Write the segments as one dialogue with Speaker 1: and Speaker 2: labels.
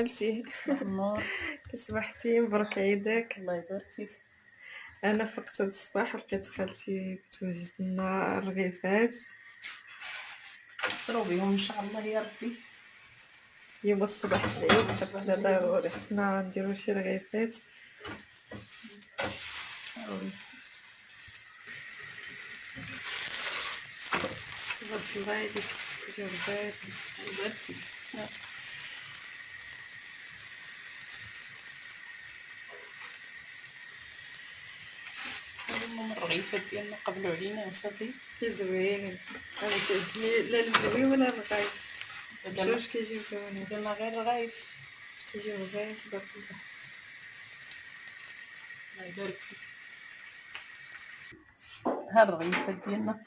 Speaker 1: خالتي.
Speaker 2: صباح النور.
Speaker 1: كصبحتي؟ مبروك عيدك.
Speaker 2: الله يبارك فيك.
Speaker 1: انا فقت هاد الصباح لقيت خالتي كتوجد لنا الرغيفات.
Speaker 2: ضروا بهم ان شاء الله يا ربي.
Speaker 1: اليوم الصباح العيد خاصنا ضروري خصنا نديرو شي رغيفات. تبارك الله عليك جاوبات.
Speaker 2: الله يبارك فيك. هما الرغيفات ديالنا قبلوا علينا وصافي.
Speaker 1: زوينين. انا كيعجبني لا الملوي ولا الرغايف. جوج كيجيو زوينين.
Speaker 2: درنا غير رغايف
Speaker 1: كيجيو زوين تبارك الله.
Speaker 2: الله يبارك فيك. ها الرغيفات ديالنا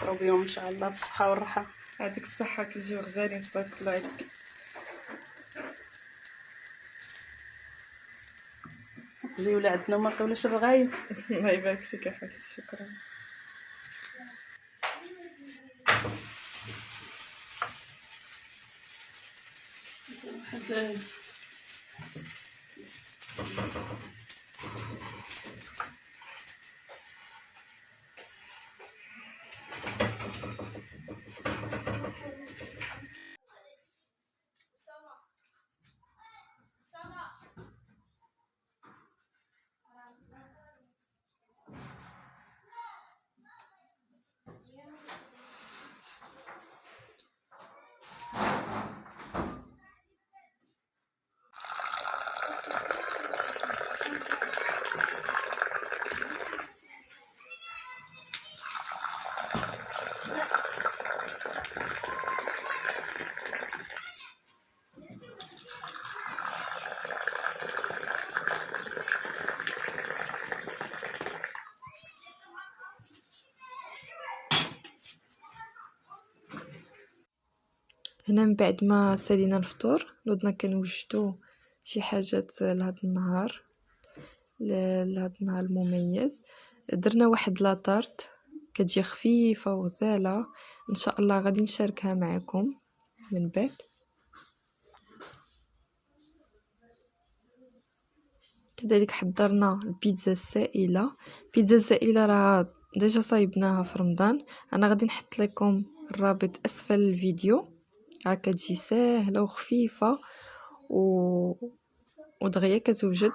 Speaker 2: ضروا بهم ان شاء الله بالصحه والراحه.
Speaker 1: يعطيك الصحه كيجيو غزالين تبارك الله عليك.
Speaker 2: زيوله عندنا ما بقاولاش الرغايف.
Speaker 1: الله يبارك فيك يا خالتي شكرا.
Speaker 2: واحد
Speaker 1: هنا من بعد ما سالينا الفطور نوضنا كنوجدوا شي حاجات لهذا النهار المميز. درنا واحد لاطارت كتجي خفيفه وغزاله ان شاء الله غادي نشاركها معكم من بعد. كذلك حضرنا البيتزا السائله. راه ديجا صايبناها في رمضان. انا غادي نحط لكم الرابط اسفل الفيديو. كتجي ساهله وخفيفه ودغيا كتوجد.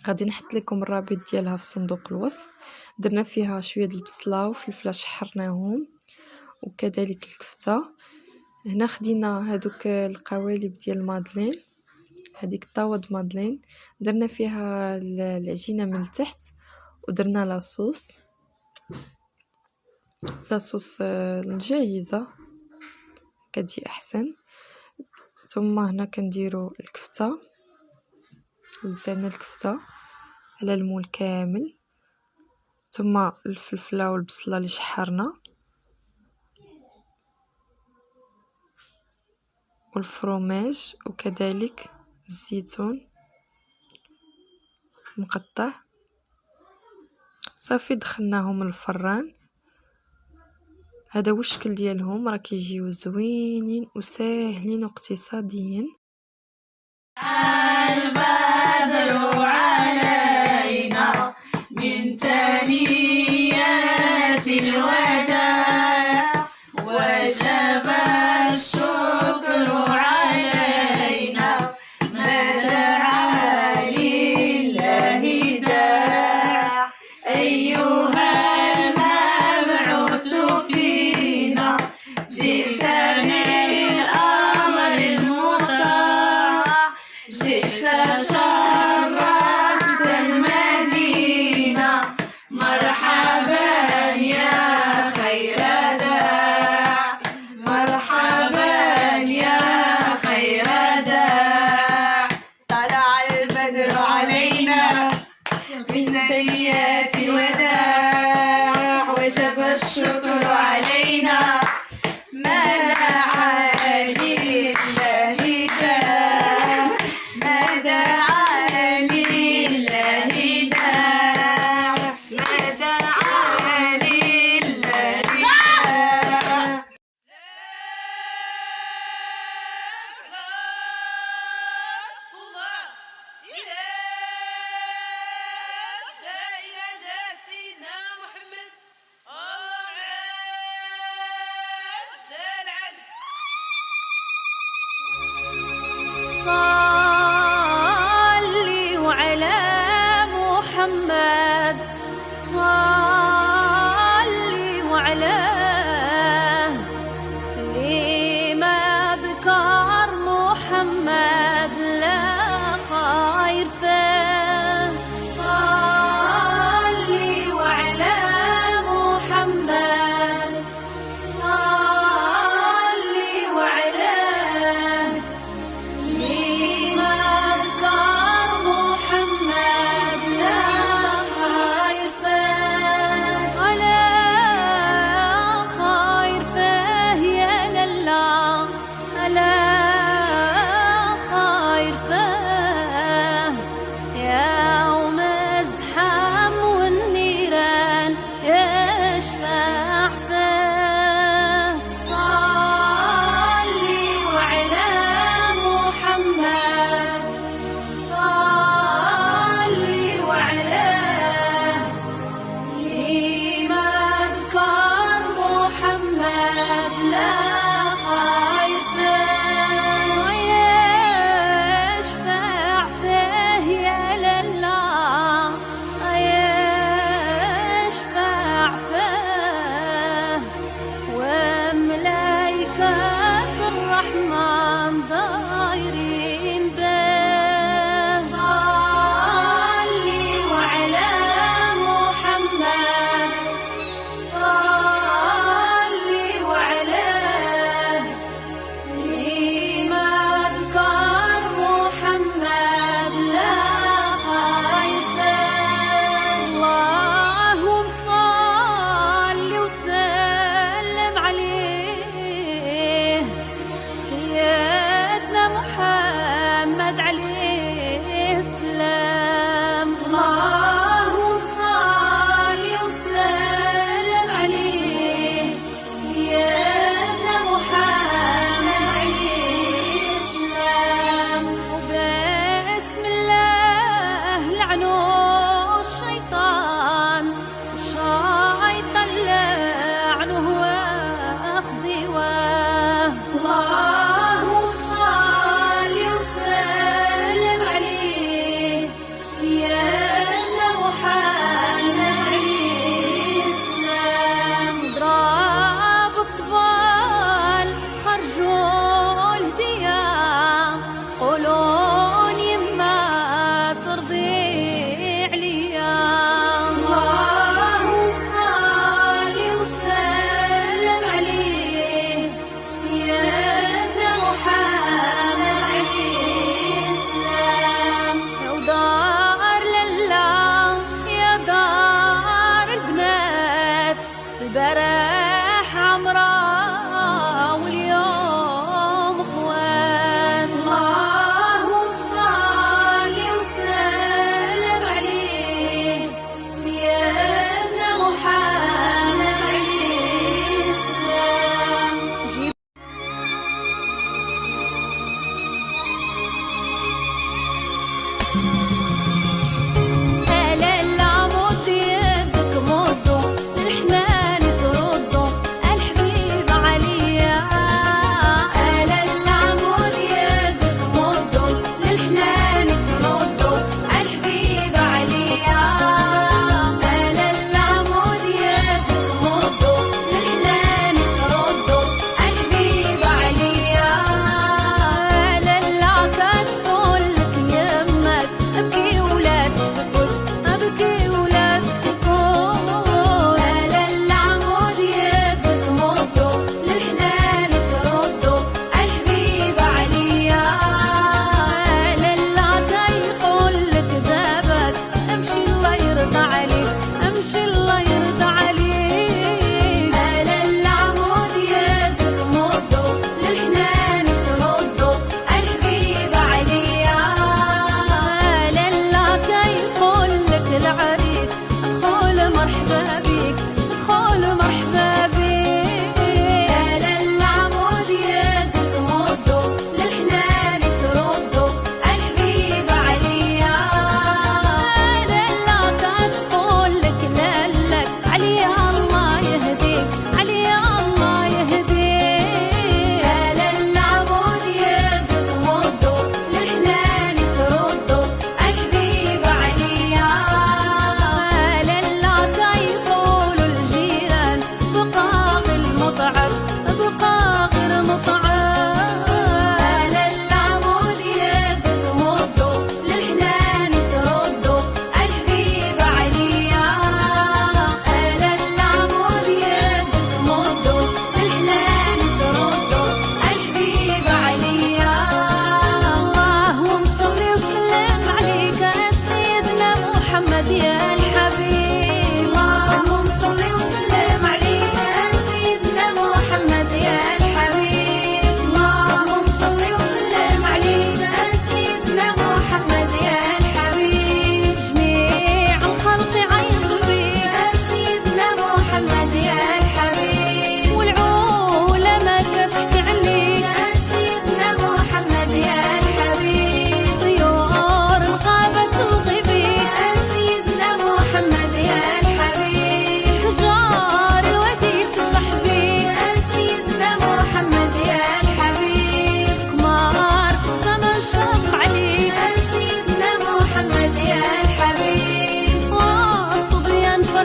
Speaker 1: غادي نحط لكم الرابط ديالها في صندوق الوصف. درنا فيها شويه د البصله وفلفله شحرناهم وكذلك الكفته. هنا خدينا هادوك القوالب ديال المادلين، هذيك طاوة مادلين درنا فيها العجينه من التحت ودرنا لاصوص الجاهزه كتجي احسن. ثم هنا كنديروا الكفته، وزعنا الكفته على المول كامل، ثم الفلفله والبصله اللي شحرنا والفروماج وكذلك الزيتون مقطع. صافي دخلناهم الفران. هذا هو الشكل ديالهم، راه كيجيو زوينين وساهلين واقتصاديين.
Speaker 3: البدر علينا من ثنيات الوداع وجب الشكر علينا ما دعا لله داع أيها المبعوث فينا جئت للأمر المطاع جئت شرفت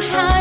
Speaker 3: فرحة